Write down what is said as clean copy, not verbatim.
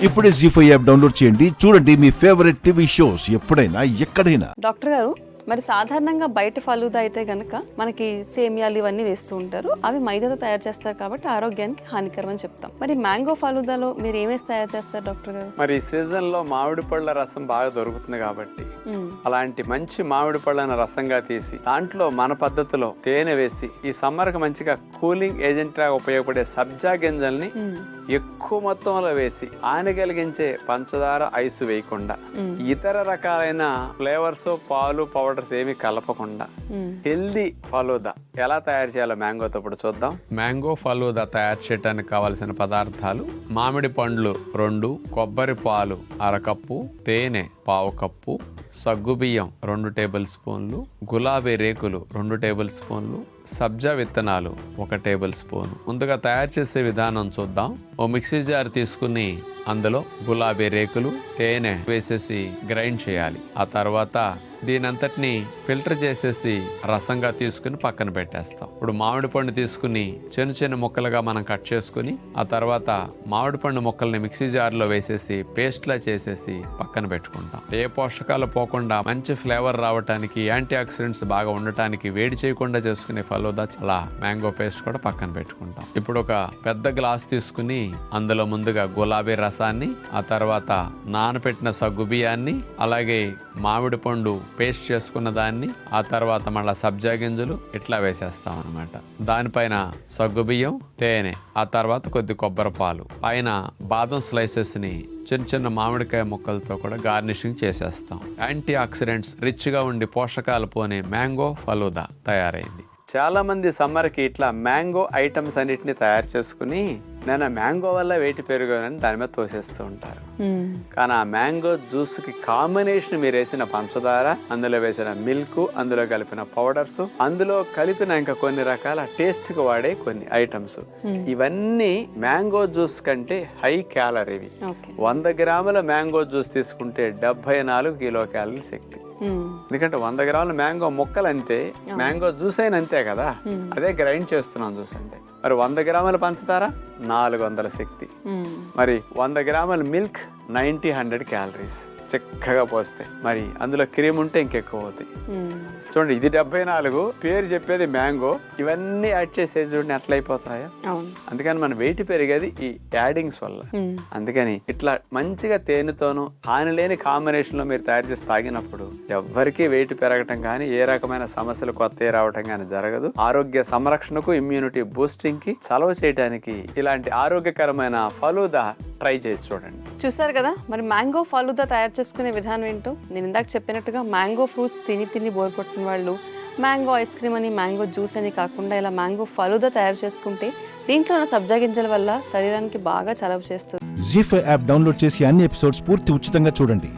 ఇప్పుడే జీ5 app download చేయండి. చూడండి మీ ఫేవరెట్ టీవీ షోస్ ఎప్పుడైనా ఎక్కడైనా. డాక్టర్ గారు, మరి సాధారణంగా బయట ఫలూదా అయితే గనక మనకి సేమియాలు ఇవన్నీ వేస్తూ ఉంటారు. అవి మైదాతో తయారు చేస్తారు కాబట్టి ఆరోగ్యానికి హానికరం అని చెప్తాం. మరి మ్యాంగో ఫలూదాలో మీరు ఏమేసి తయారు చేస్తారు డాక్టర్ గారు? మరి ఈ సీజన్ లో మామిడి పళ్ళ రసం బాగా దొరుకుతుంది కాబట్టి అలాంటి మంచి మామిడి పళ్ళను రసంగా తీసి దాంట్లో మన పద్ధతిలో తేనె వేసి ఈ సమ్మర్ కి మంచిగా కూలింగ్ ఏజెంట్ గా ఉపయోగపడే సబ్జా గింజల్ని ఎక్కువ మొత్తంలో వేసి ఆనగలిగించే పంచదార ఐస్ వేయకుండా ఇతర రకాలైన ఫ్లేవర్స్ పాలు పౌడర్స్ ఏమి కలపకుండా హెల్దీ ఫలూదా ఎలా తయారు చేయాలో మ్యాంగోతో ఇప్పుడు చూద్దాం. మ్యాంగో ఫలూదా తయారు చేయడానికి కావలసిన పదార్థాలు: మామిడి పండ్లు 2, కొబ్బరి పాలు 1/2 కప్పు, తేనె 1/4 కప్పు, సగ్గుబియ్యం 2 టేబుల్ స్పూన్లు, గులాబీ రేకులు 2 టేబుల్ స్పూన్లు, సబ్జా విత్తనాలు 1 టేబుల్ స్పూన్. ముందుగా తయారు చేసే విధానం చూద్దాం. ఓ మిక్సీ జార్ తీసుకుని అందులో గులాబీ రేకులు, తేనె వేసేసి గ్రైండ్ చేయాలి. ఆ తర్వాత దీనంతటిని ఫిల్టర్ చేసేసి రసంగా తీసుకుని పక్కన పెట్టేస్తాం. ఇప్పుడు మామిడి పండు తీసుకుని చిన్న చిన్న ముక్కలుగా మనం కట్ చేసుకుని ఆ తర్వాత మామిడి పండు ముక్కల్ని మిక్సీ జార్లో వేసేసి పేస్ట్ లా చేసేసి పక్కన పెట్టుకుంటాం. ఏ పోషకాలు పోకుండా మంచి ఫ్లేవర్ రావడానికి, యాంటీ ఆక్సిడెంట్స్ బాగా ఉండటానికి వేడి చేయకుండా చేసుకునే ఫలూదా అలా మ్యాంగో పేస్ట్ కూడా పక్కన పెట్టుకుంటాం. ఇప్పుడు ఒక పెద్ద గ్లాస్ తీసుకుని అందులో ముందుగా గులాబీ రసాన్ని, ఆ తర్వాత నానబెట్టిన సగ్గు బియ్యాన్ని, అలాగే మామిడి పండు పేస్ట్ చేసుకున్న దాన్ని, ఆ తర్వాత మళ్ళీ సబ్జా గింజలు ఇట్లా వేసేస్తాం అనమాట. దానిపైన సగ్గుబియ్యం, తేనె, ఆ తర్వాత కొద్ది కొబ్బరి పాలు, పైన బాదం స్లైసెస్ ని చిన్న చిన్న మామిడికాయ ముక్కలతో కూడా గార్నిషింగ్ చేసేస్తాం. యాంటీ ఆక్సిడెంట్స్ రిచ్ గా ఉండి పోషకాలు పోనే మ్యాంగో ఫలూదా తయారైంది. చాలా మంది సమ్మర్ కి ఇట్లా మ్యాంగో ఐటమ్స్ అన్నిటిని తయారు చేసుకుని నేను మ్యాంగో వల్ల వెయిట్ పెరిగానని దాని మీద తోసేస్తూ ఉంటారు. కానీ ఆ మ్యాంగో జ్యూస్ కి కాంబినేషన్ మీరు వేసిన పంచదార, అందులో వేసిన మిల్క్, అందులో కలిపిన పౌడర్స్, అందులో కలిపిన ఇంకా కొన్ని రకాల టేస్ట్ కి వాడే కొన్ని ఐటమ్స్, ఇవన్నీ మ్యాంగో జ్యూస్ కంటే హై క్యాలరీవి. 100 గ్రాముల మ్యాంగో జ్యూస్ తీసుకుంటే 74 కిలో క్యాలరీ శక్తి. ఎందుకంటే 100 గ్రాముల మ్యాంగో ముక్కలు అంతే, మ్యాంగో జ్యూస్ అయిన అంతే కదా, అదే గ్రైండ్ చేస్తున్నాం జ్యూస్ అంటే. మరి 100 గ్రాముల పంచదార 400 శక్తి, మరి 100 గ్రాముల మిల్క్ 90-100 క్యాలరీస్ చక్కగా పోస్తాయి. మరి అందులో క్రీమ్ ఉంటే ఇంకెక్కువ అవుతాయి. చూడండి, ఇది 74, పేరు చెప్పేది మ్యాంగో, ఇవన్నీ యాడ్ చేసే చూడండి ఎట్లా అయిపోతాయో. అందుకని మన వెయిట్ పెరిగేది ఈ యాడింగ్స్ వల్ల. అందుకని ఇట్లా మంచిగా తేనెతోనూ హాని లేని కాంబినేషన్ లో మీరు తయారు చేసి తాగినప్పుడు ఎవ్వరికీ వెయిట్ పెరగటం కానీ, ఏ రకమైన సమస్యలు కొత్త రావటం కానీ జరగదు. ఆరోగ్య సంరక్షణకు, ఇమ్యూనిటీ బూస్టింగ్ కి, చలవ చేయడానికి ఇలాంటి ఆరోగ్యకరమైన ఫలూదా ట్రై చేసి చూడండి. చూసారు కదా, మరి మ్యాంగో ఫలూదా తయారు చేసుకునే విధానం ఏంటో. నేను ఇందాక చెప్పినట్టుగా మ్యాంగో ఫ్రూట్స్ తిని బోర్ కొట్టిన వాళ్ళు మ్యాంగో ఐస్ క్రీమ్ అని, మ్యాంగో జ్యూస్ అని కాకుండా ఇలా మ్యాంగో ఫలూదా తయారు చేసుకుంటే దీంట్లో ఉన్న సబ్జా గింజల వల్ల శరీరానికి బాగా చలవ చేస్తుంది. జీ5 యాప్ డౌన్లోడ్ చేసి అన్ని ఎపిసోడ్స్ పూర్తి ఉచితంగా చూడండి.